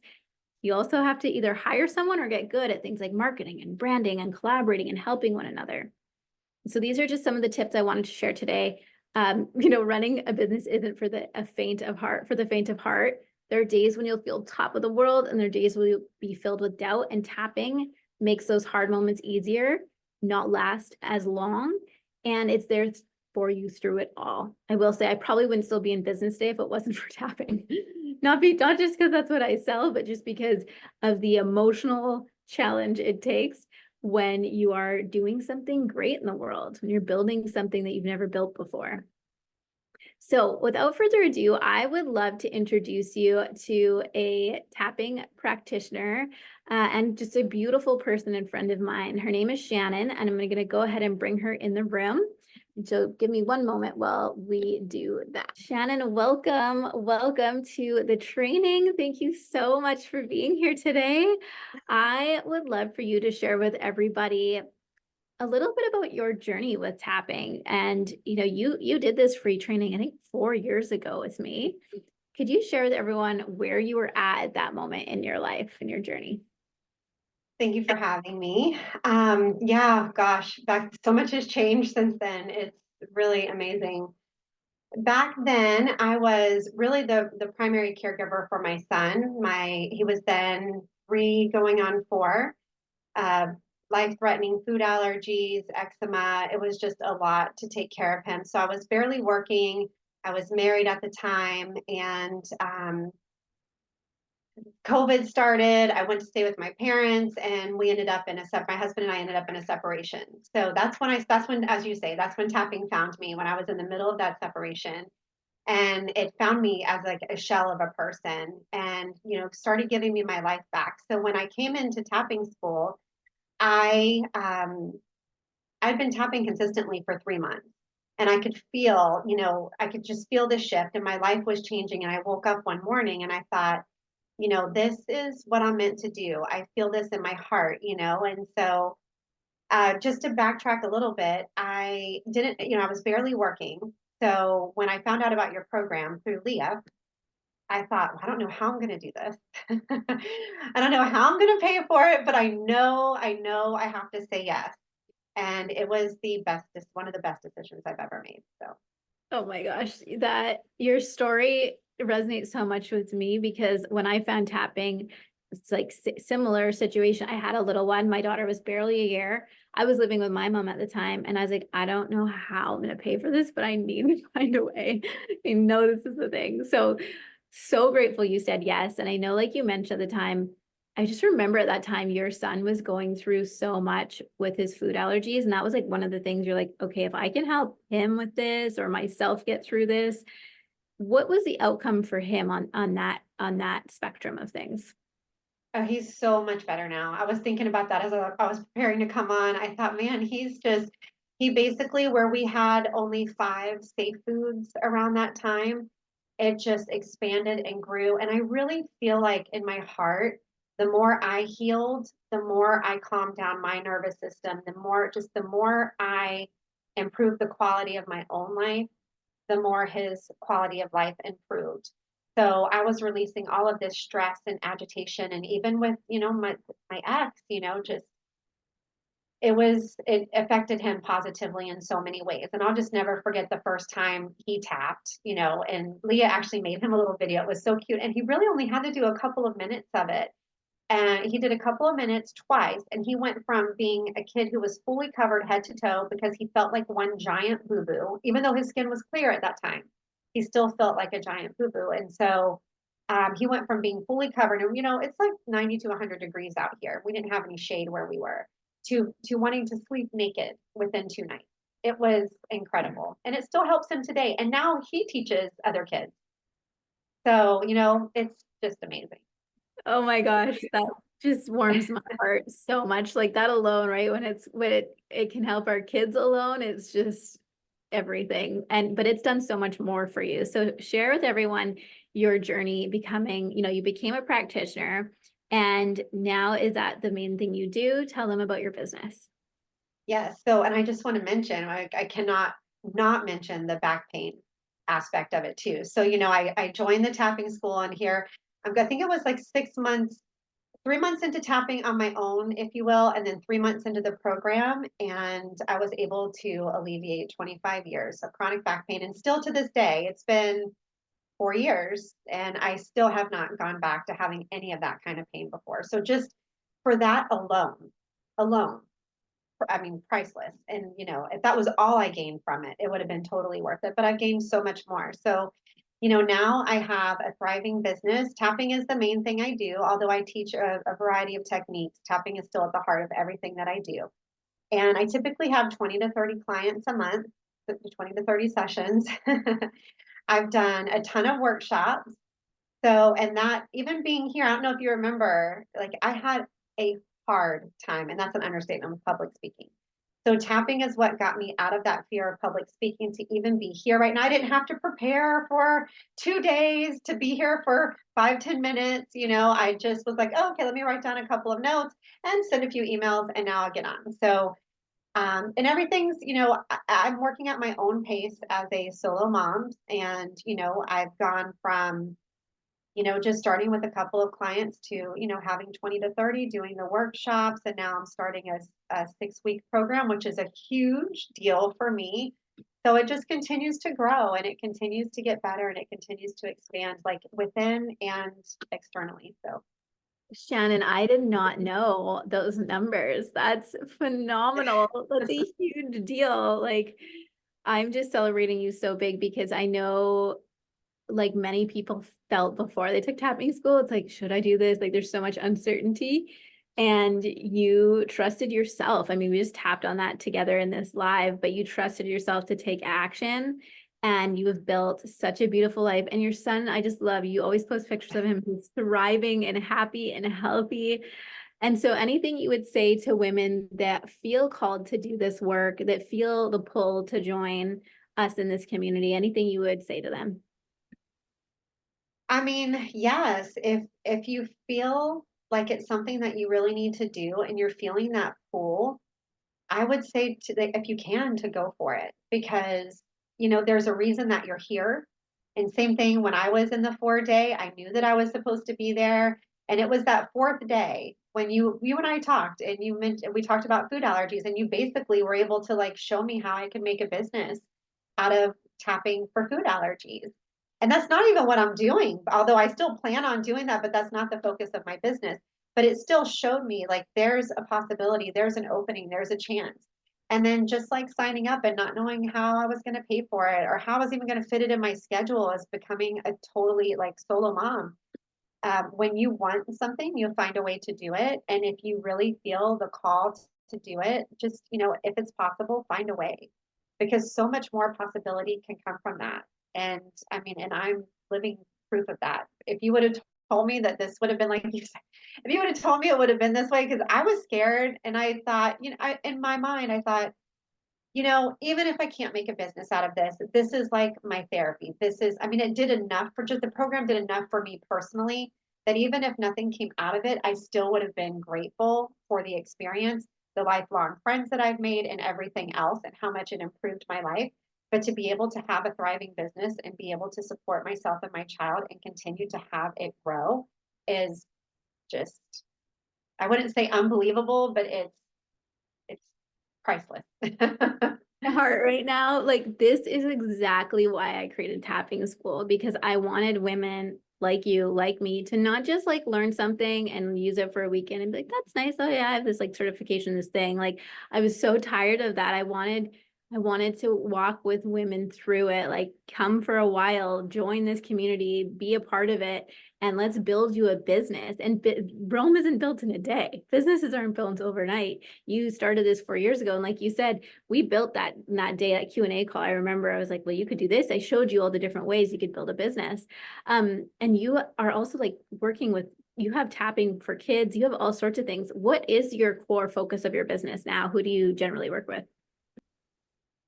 you also have to either hire someone or get good at things like marketing and branding and collaborating and helping one another. So these are just some of the tips I wanted to share today. You know, running a business isn't for the faint of heart. There are days when you'll feel top of the world, and there are days when you'll be filled with doubt, and tapping makes those hard moments easier, not last as long, and it's there for you through it all. I will say I probably wouldn't still be in business today if it wasn't for tapping. Not just because that's what I sell, but just because of the emotional challenge it takes when you are doing something great in the world, when you're building something that you've never built before. So without further ado, I would love to introduce you to a tapping practitioner and just a beautiful person and friend of mine. Her name is Shannon, and I'm going to go ahead and bring her in the room. So give me one moment while we do that. Shannon, welcome. Welcome to the training. Thank you so much for being here today. I would love for you to share with everybody a little bit about your journey with tapping. And you did this free training, I think 4 years ago with me. Could you share with everyone where you were at that moment in your life and your journey? Thank you for having me. Yeah, gosh, so much has changed since then. It's really amazing. Back then, I was really the primary caregiver for my son. He was then 3 going on 4. Uh, Life-threatening food allergies, eczema. It was just a lot to take care of him. So I was barely working. I was married at the time, and COVID started. I went to stay with my parents, and we ended up in my husband and I ended up in a separation. So that's when, as you say, that's when tapping found me, when I was in the middle of that separation. And it found me as like a shell of a person, and, started giving me my life back. So when I came into tapping school, I'd been tapping consistently for 3 months. And I could just feel the shift, and my life was changing. And I woke up one morning and I thought, this is what I'm meant to do. I feel this in my heart. And so, just to backtrack a little bit, I didn't, I was barely working. So when I found out about your program through Leah, I thought, well, I don't know how I'm going to do this. I don't know how I'm going to pay for it, but I know I have to say yes. And it was one of the best decisions I've ever made. So. Oh my gosh, that your story resonates so much with me because when I found tapping, it's like similar situation. I had a little one. My daughter was barely a year. I was living with my mom at the time, and I was like, I don't know how I'm going to pay for this, but I need to find a way. I know this is the thing. So grateful you said yes. And I know, like you mentioned at the time, I just remember at that time your son was going through so much with his food allergies. And that was like one of the things you're like, okay, if I can help him with this or myself get through this, what was the outcome for him on that spectrum of things? Oh, he's so much better now. I was thinking about that as I was preparing to come on. I thought, man, he basically, where we had only 5 safe foods around that time, it just expanded and grew. And I really feel like in my heart, the more I healed, the more I calmed down my nervous system, the more I improved the quality of my own life, the more his quality of life improved. So I was releasing all of this stress and agitation, and even with, my ex, just it affected him positively in so many ways. And I'll just never forget the first time he tapped, and Leah actually made him a little video. It was so cute. And he really only had to do a couple of minutes of it. And he did a couple of minutes twice, and he went from being a kid who was fully covered head to toe because he felt like one giant boo boo, even though his skin was clear at that time. He still felt like a giant boo boo. And so he went from being fully covered, and it's like 90 to 100 degrees out here. We didn't have any shade where we were, to wanting to sleep naked within 2 nights. It was incredible, and it still helps him today. And now he teaches other kids. So, it's just amazing. Oh my gosh, that just warms my heart so much. Like that alone, right? When it can help our kids alone, it's just everything. But it's done so much more for you. So share with everyone your journey becoming, you became a practitioner, and now is that the main thing you do? Tell them about your business. Yes. So, and I just want to mention, I cannot not mention the back pain aspect of it too. So, I joined the tapping school, and here, I think it was like 6 months, 3 months into tapping on my own, if you will, and then 3 months into the program. And I was able to alleviate 25 years of chronic back pain. And still to this day, it's been 4 years, and I still have not gone back to having any of that kind of pain before. So just for that alone, I mean, priceless. And, if that was all I gained from it, it would have been totally worth it. But I've gained so much more. So, now I have a thriving business. Tapping is the main thing I do, although I teach a variety of techniques. Tapping is still at the heart of everything that I do. And I typically have 20 to 30 clients a month, 20 to 30 sessions. I've done a ton of workshops. So, and that even being here, I don't know if you remember, like I had a hard time, and that's an understatement with public speaking. So tapping is what got me out of that fear of public speaking to even be here right now. I didn't have to prepare for 2 days to be here for 5, 10 minutes. I just was like, oh, okay, let me write down a couple of notes and send a few emails, and now I'll get on. So, and everything's, I'm working at my own pace as a solo mom. And, I've gone from just starting with a couple of clients to, having 20 to 30, doing the workshops. And now I'm starting a 6-week program, which is a huge deal for me. So it just continues to grow and it continues to get better and it continues to expand like within and externally. So Shannon, I did not know those numbers. That's phenomenal. That's a huge deal. Like, I'm just celebrating you so big because I know, like many people felt before they took tapping school, it's like, should I do this? Like, there's so much uncertainty. And you trusted yourself. I mean, we just tapped on that together in this live, but you trusted yourself to take action. And you have built such a beautiful life. And your son, I just love you. Always post pictures of him. He's thriving and happy and healthy. And so, anything you would say to women that feel called to do this work, that feel the pull to join us in this community, anything you would say to them? I mean, yes, if you feel like it's something that you really need to do and you're feeling that pull, I would say if you can to go for it because there's a reason that you're here. And same thing when I was in the 4 day, I knew that I was supposed to be there. And it was that fourth day when you and I talked and you mentioned we talked about food allergies and you basically were able to like show me how I could make a business out of tapping for food allergies. And that's not even what I'm doing, although I still plan on doing that, but that's not the focus of my business. But it still showed me like there's a possibility, there's an opening, there's a chance. And then just like signing up and not knowing how I was going to pay for it or how I was even going to fit it in my schedule as becoming a totally like solo mom. When you want something, you'll find a way to do it. And if you really feel the call to do it, just, if it's possible, find a way because so much more possibility can come from that. And I mean, and I'm living proof of that. If you would have told me that this would have been like you said, if you would have told me it would have been this way, because I was scared and I thought, in my mind, I thought, even if I can't make a business out of this, this is like my therapy. I mean, it did enough for just the program did enough for me personally that even if nothing came out of it, I still would have been grateful for the experience, the lifelong friends that I've made, and everything else, and how much it improved my life. But to be able to have a thriving business and be able to support myself and my child and continue to have it grow is just, I wouldn't say unbelievable, but it's priceless. My heart right now, like this is exactly why I created tapping school because I wanted women like you, like me, to not just like learn something and use it for a weekend and be like, that's nice. Oh yeah, I have this like certification, this thing. Like I was so tired of that. I wanted to walk with women through it, like come for a while, join this community, be a part of it, and let's build you a business. And Rome isn't built in a day. Businesses aren't built overnight. You started this 4 years ago. And like you said, we built that day, that Q&A call. I remember I was like, well, you could do this. I showed you all the different ways you could build a business. And you are also like working with, you have tapping for kids, you have all sorts of things. What is your core focus of your business now? Who do you generally work with?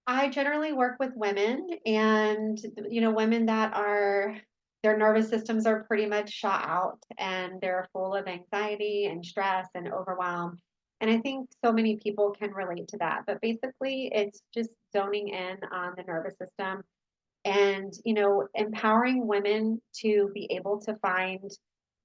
I generally work with women and, women that their nervous systems are pretty much shot out and they're full of anxiety and stress and overwhelm. And I think so many people can relate to that. But basically, it's just zoning in on the nervous system and empowering women to be able to find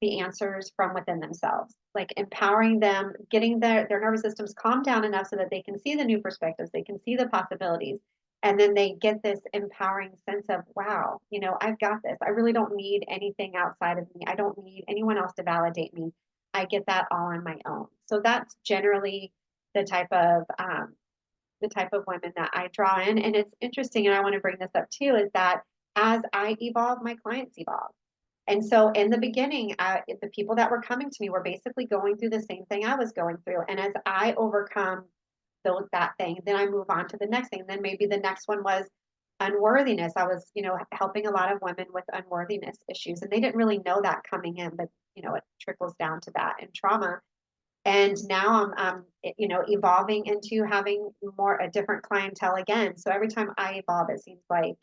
the answers from within themselves, like empowering them, getting their nervous systems calmed down enough so that they can see the new perspectives, they can see the possibilities, and then they get this empowering sense of, wow, I've got this. I really don't need anything outside of me. I don't need anyone else to validate me. I get that all on my own. So that's generally the type of the type of women that I draw in. And it's interesting, and I want to bring this up too, is that as I evolve, my clients evolve. And so in the beginning, the people that were coming to me were basically going through the same thing I was going through. And as I overcome that thing, then I move on to the next thing. Then maybe the next one was, unworthiness. I was, helping a lot of women with unworthiness issues, and they didn't really know that coming in, but it trickles down to that and trauma. And now I'm evolving into having more a different clientele again. So every time I evolve, it seems like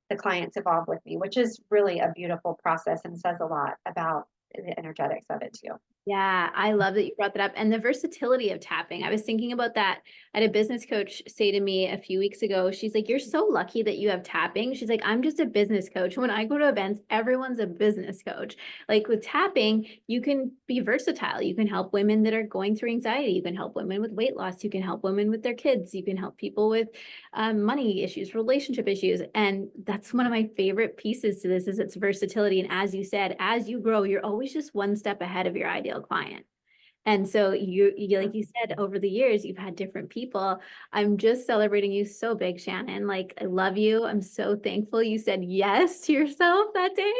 the clients evolve with me, which is really a beautiful process and says a lot about the energetics of it too. Yeah, I love that you brought that up and the versatility of tapping. I was thinking about that. I had a business coach say to me a few weeks ago, she's like, "You're so lucky that you have tapping." She's like, "I'm just a business coach. When I go to events, everyone's a business coach." Like with tapping, you can be versatile. You can help women that are going through anxiety. You can help women with weight loss. You can help women with their kids. You can help people with money issues, relationship issues. And that's one of my favorite pieces to this is its versatility. And as you said, as you grow, you're always just one step ahead of your ideal client. And so you like you said, over the years, you've had different people. I'm just celebrating you so big, Shannon. Like, I love you. I'm so thankful you said yes to yourself that day.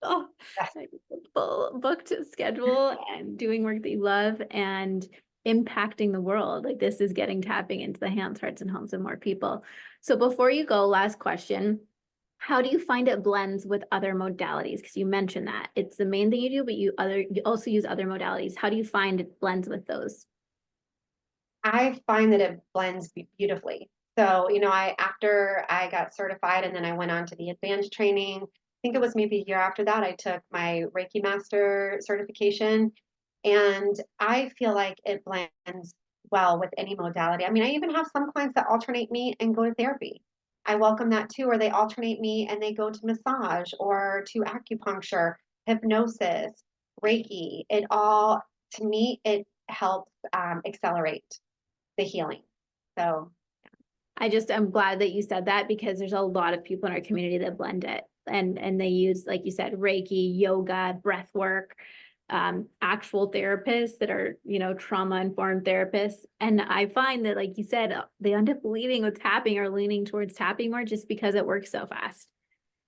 Oh, Yes. like full booked schedule and doing work that you love and impacting the world. Like this is getting tapping into the hands, hearts, and homes of more people. So before you go, last question. How do you find it blends with other modalities? Because you mentioned that it's the main thing you do, but you also use other modalities. How do you find it blends with those? I find that it blends beautifully. So, after I got certified and then I went on to the advanced training, I think it was maybe a year after that, I took my Reiki Master certification. And I feel like it blends well with any modality. I mean, I even have some clients that alternate me and go to therapy. I welcome that too, or they alternate me and they go to massage or to acupuncture, hypnosis, Reiki. It all, to me, it helps accelerate the healing. So I'm glad that you said that because there's a lot of people in our community that blend it and they use, like you said, Reiki, yoga, breath work, actual therapists that are, trauma informed therapists. And I find that, like you said, they end up leading with tapping or leaning towards tapping more just because it works so fast.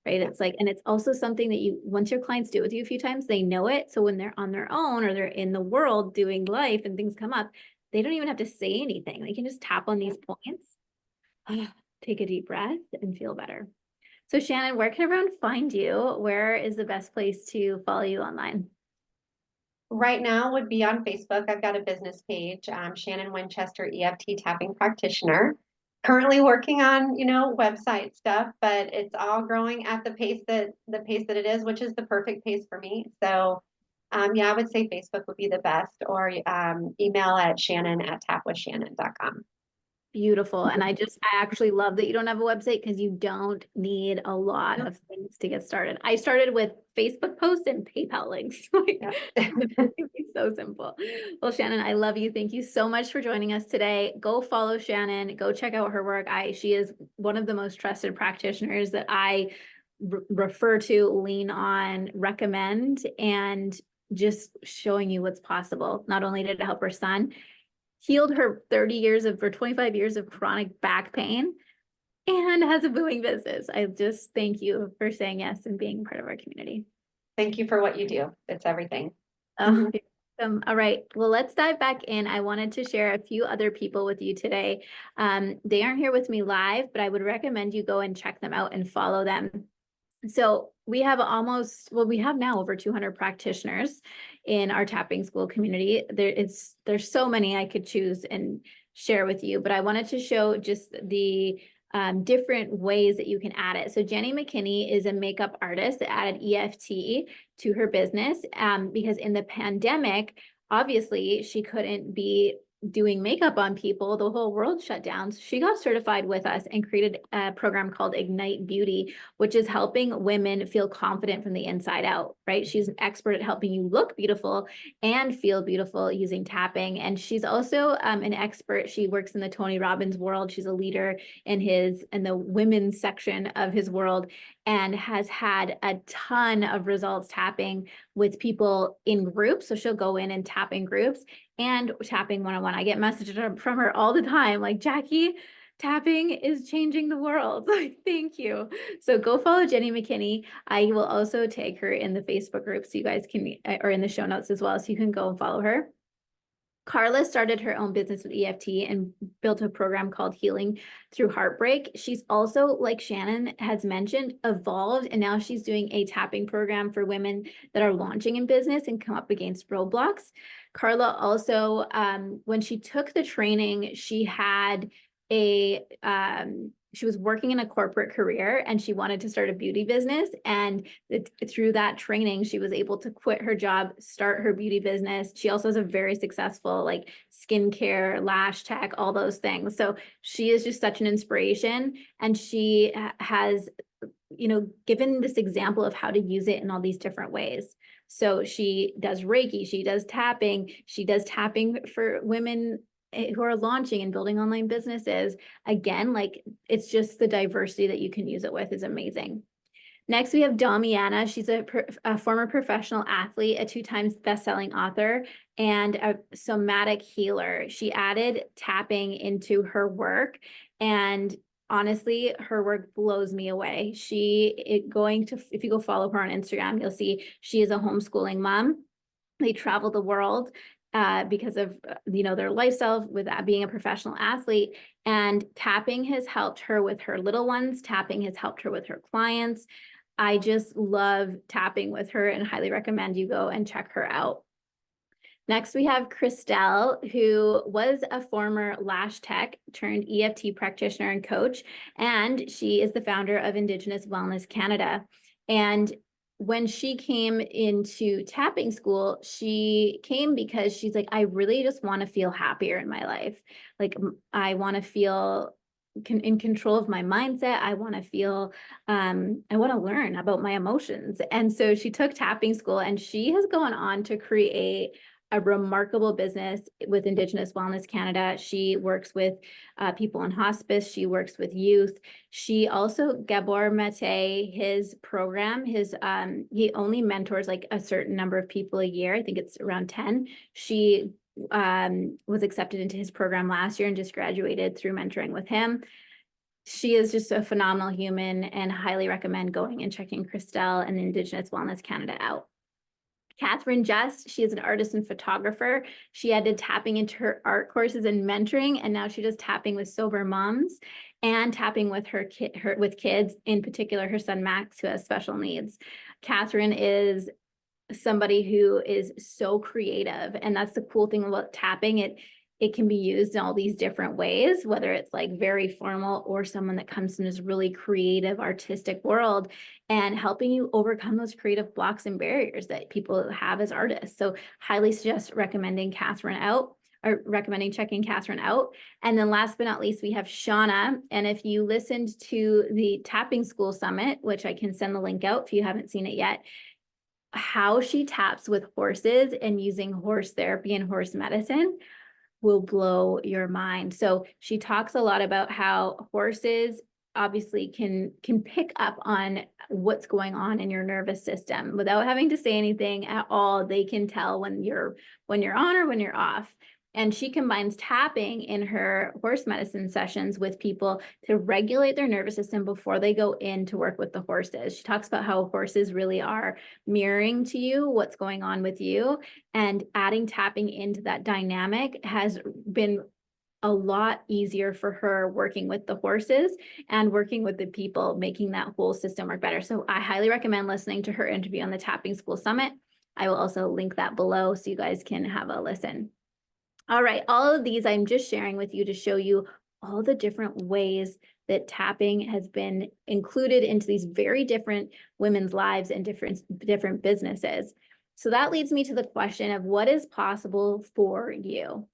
Right. yeah, It's like, and it's also something that once your clients do it with you a few times, they know it. So when they're on their own or they're in the world doing life and things come up, they don't even have to say anything. They can just tap on these points, take a deep breath and feel better. So Shannon, where can everyone find you? Where is the best place to follow you online? right now would be on Facebook. I've got a business page, Shannon Winchester EFT tapping practitioner. Currently working on, website stuff, but it's all growing at the pace that it is, which is the perfect pace for me. So yeah, I would say Facebook would be the best, or email at shannon@tapwithshannon.com. Beautiful. And I actually love that you don't have a website because you don't need a lot of things to get started. I started with Facebook posts and PayPal links. Like, Yeah. it's so simple. Well, Shannon, I love you. Thank you so much for joining us today. Go follow Shannon. Go check out her work. She is one of the most trusted practitioners that I refer to, lean on, recommend, and just showing you what's possible. Not only did it help her son, healed her 30 years of or 25 years of chronic back pain and has a booming business. I just thank you for saying yes and being part of our community. Thank you for what you do. It's everything. Oh, you're welcome. All right. Well, let's dive back in. I wanted to share a few other people with you today. They aren't here with me live, but I would recommend you go and check them out and follow them. So we have we have now over 200 practitioners in our tapping school community. There's so many I could choose and share with you, but I wanted to show just the different ways that you can add it. So Jenny McKinney is a makeup artist that added EFT to her business because in the pandemic, obviously she couldn't be doing makeup on people. The whole world shut down. So she got certified with us and created a program called Ignite Beauty, which is helping women feel confident from the inside out, right? She's an expert at helping you look beautiful and feel beautiful using tapping. And she's also an expert. She works in the Tony Robbins world. She's a leader in the women's section of his world and has had a ton of results tapping with people in groups. So she'll go in and tap in groups and tapping one-on-one. I get messages from her all the time, like, Jackie, tapping is changing the world. Like, thank you. So go follow Jenny McKinney. I will also tag her in the Facebook group so you guys can, or in the show notes as well, so you can go and follow her. Carla started her own business with EFT and built a program called Healing Through Heartbreak. She's also, like Shannon has mentioned, evolved, and now she's doing a tapping program for women that are launching in business and come up against roadblocks. Carla also, when she took the training, she had she was working in a corporate career and she wanted to start a beauty business. And through that training, she was able to quit her job, start her beauty business. She also has a very successful like skincare, lash tech, all those things. So she is just such an inspiration. And she has, given this example of how to use it in all these different ways. So she does Reiki, she does tapping for women who are launching and building online businesses. Again, like it's just the diversity that you can use it with is amazing. Next, we have Damiana. She's a former professional athlete, a 2 times best-selling author, and a somatic healer. She added tapping into her work, and honestly, her work blows me away. If you go follow her on Instagram, you'll see she is a homeschooling mom. They travel the world because of their lifestyle with being a professional athlete, and tapping has helped her with her little ones. Tapping has helped her with her clients. I just love tapping with her and highly recommend you go and check her out. Next, we have Christelle, who was a former lash tech turned EFT practitioner and coach, and she is the founder of Indigenous Wellness Canada. And when she came into tapping school, she came because she's like, I really just want to feel happier in my life. Like, I want to feel in control of my mindset. I want to feel, I want to learn about my emotions. And so she took tapping school, and she has gone on to create a remarkable business with Indigenous Wellness Canada. She works with people in hospice. She works with youth. She also, Gabor Mate, his program, he only mentors like a certain number of people a year. I think it's around 10. She was accepted into his program last year and just graduated through mentoring with him. She is just a phenomenal human, and highly recommend going and checking Christelle and Indigenous Wellness Canada out. Catherine Just, she is an artist and photographer. She added tapping into her art courses and mentoring, and now she does tapping with sober moms and tapping with with kids, in particular her son Max, who has special needs. Catherine is somebody who is so creative, and that's the cool thing about tapping. It can be used in all these different ways, whether it's like very formal or someone that comes from this really creative, artistic world, and helping you overcome those creative blocks and barriers that people have as artists. So highly suggest recommending Catherine out, or recommending checking Catherine out. And then last but not least, we have Shauna. And if you listened to the Tapping School Summit, which I can send the link out if you haven't seen it yet, how she taps with horses and using horse therapy and horse medicine will blow your mind. So she talks a lot about how horses obviously can pick up on what's going on in your nervous system without having to say anything at all. They can tell when you're on or when you're off. And she combines tapping in her horse medicine sessions with people to regulate their nervous system before they go in to work with the horses. She talks about how horses really are mirroring to you what's going on with you, and adding tapping into that dynamic has been a lot easier for her working with the horses and working with the people, making that whole system work better. So I highly recommend listening to her interview on the Tapping School Summit. I will also link that below so you guys can have a listen. All right, all of these I'm just sharing with you to show you all the different ways that tapping has been included into these very different women's lives and different businesses. So that leads me to the question of what is possible for you?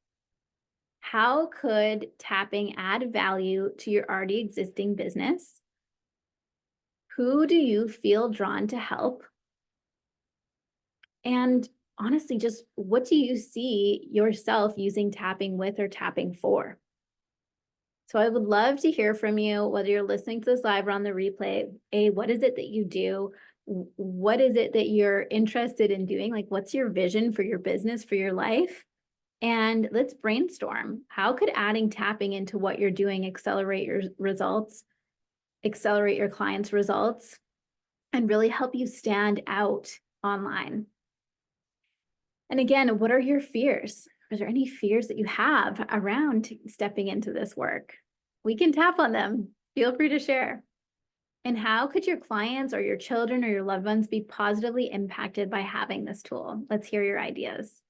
How could tapping add value to your already existing business? Who do you feel drawn to help? And honestly, just what do you see yourself using tapping with or tapping for? So I would love to hear from you, whether you're listening to this live or on the replay. What is it that you do? What is it that you're interested in doing? Like, what's your vision for your business, for your life? And let's brainstorm. How could adding tapping into what you're doing accelerate your results, accelerate your clients' results, and really help you stand out online? And again, what are your fears? Is there any fears that you have around stepping into this work? We can tap on them. Feel free to share. And how could your clients or your children or your loved ones be positively impacted by having this tool? Let's hear your ideas.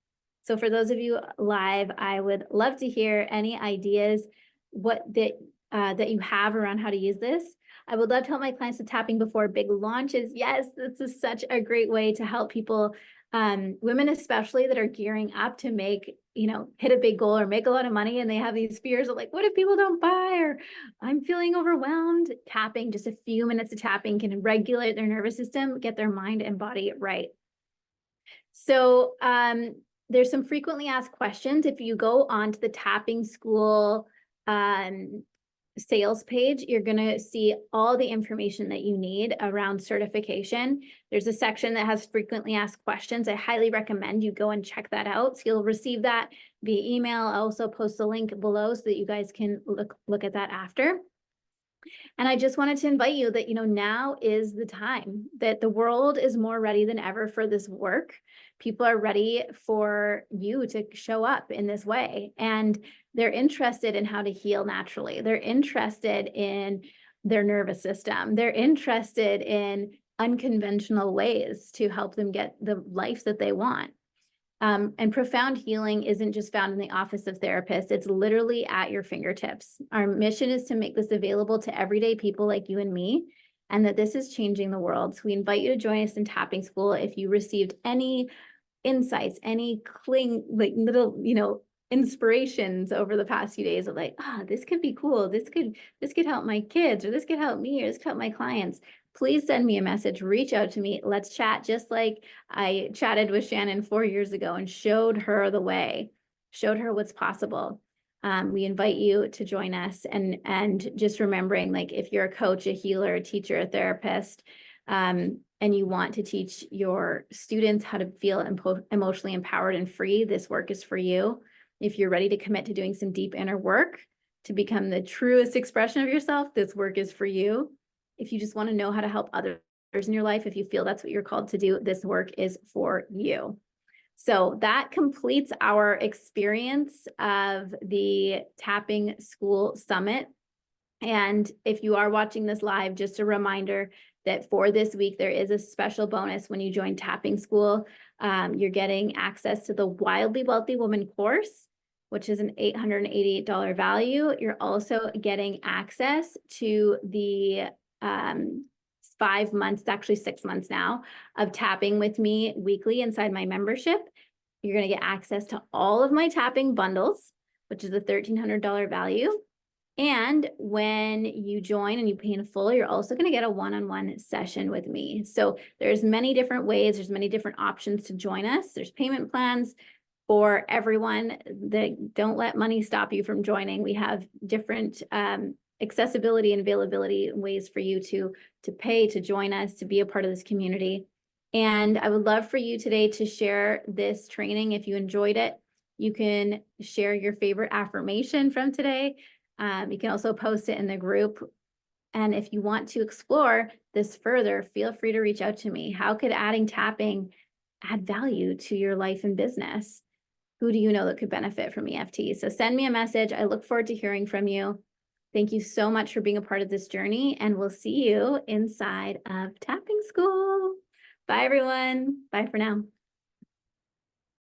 So for those of you live, I would love to hear any ideas that you have around how to use this. I would love to help my clients with tapping before big launches. Yes, this is such a great way to help people, women especially, that are gearing up to make, hit a big goal or make a lot of money, and they have these fears of like, what if people don't buy, or I'm feeling overwhelmed. Tapping, just a few minutes of tapping, can regulate their nervous system, get their mind and body right. So there's some frequently asked questions. If you go onto the Tapping School sales page, you're going to see all the information that you need around certification. There's a section that has frequently asked questions. I highly recommend you go and check that out. So you'll receive that via email. I'll also post the link below so that you guys can look at that after. And I just wanted to invite you that, now is the time, that the world is more ready than ever for this work. People are ready for you to show up in this way, and they're interested in how to heal naturally. They're interested in their nervous system. They're interested in unconventional ways to help them get the life that they want. And profound healing isn't just found in the office of therapists. It's literally at your fingertips. Our mission is to make this available to everyday people like you and me, and that this is changing the world. So we invite you to join us in Tapping School. If you received any insights, any little, inspirations over the past few days of like, this could be cool. This could help my kids, or this could help me, or this could help my clients. Please send me a message, reach out to me. Let's chat, just like I chatted with Shannon 4 years ago and showed her the way, showed her what's possible. We invite you to join us, and just remembering, like, if you're a coach, a healer, a teacher, a therapist, and you want to teach your students how to feel emotionally empowered and free, this work is for you. If you're ready to commit to doing some deep inner work to become the truest expression of yourself, this work is for you. If you just want to know how to help others in your life, if you feel that's what you're called to do, this work is for you. So that completes our experience of the Tapping School Summit. And if you are watching this live, just a reminder that for this week, there is a special bonus when you join Tapping School. You're getting access to the Wildly Wealthy Woman course, which is an $888 value. You're also getting access to the 5 months, actually 6 months now, of tapping with me weekly inside my membership. You're going to get access to all of my tapping bundles, which is a $1,300 value. And when you join and you pay in full, you're also going to get a one-on-one session with me. So there's many different ways, there's many different options to join us. There's payment plans for everyone. Don't let money stop you from joining. We have different accessibility and availability ways for you to pay to join us, to be a part of this community. And I would love for you today to share this training. If you enjoyed it, you can share your favorite affirmation from today. You can also post it in the group. And if you want to explore this further, feel free to reach out to me. How could adding tapping add value to your life and business? Who do you know that could benefit from EFT? So send me a message. I look forward to hearing from you. Thank you so much for being a part of this journey, and we'll see you inside of Tapping School. Bye, everyone. Bye for now.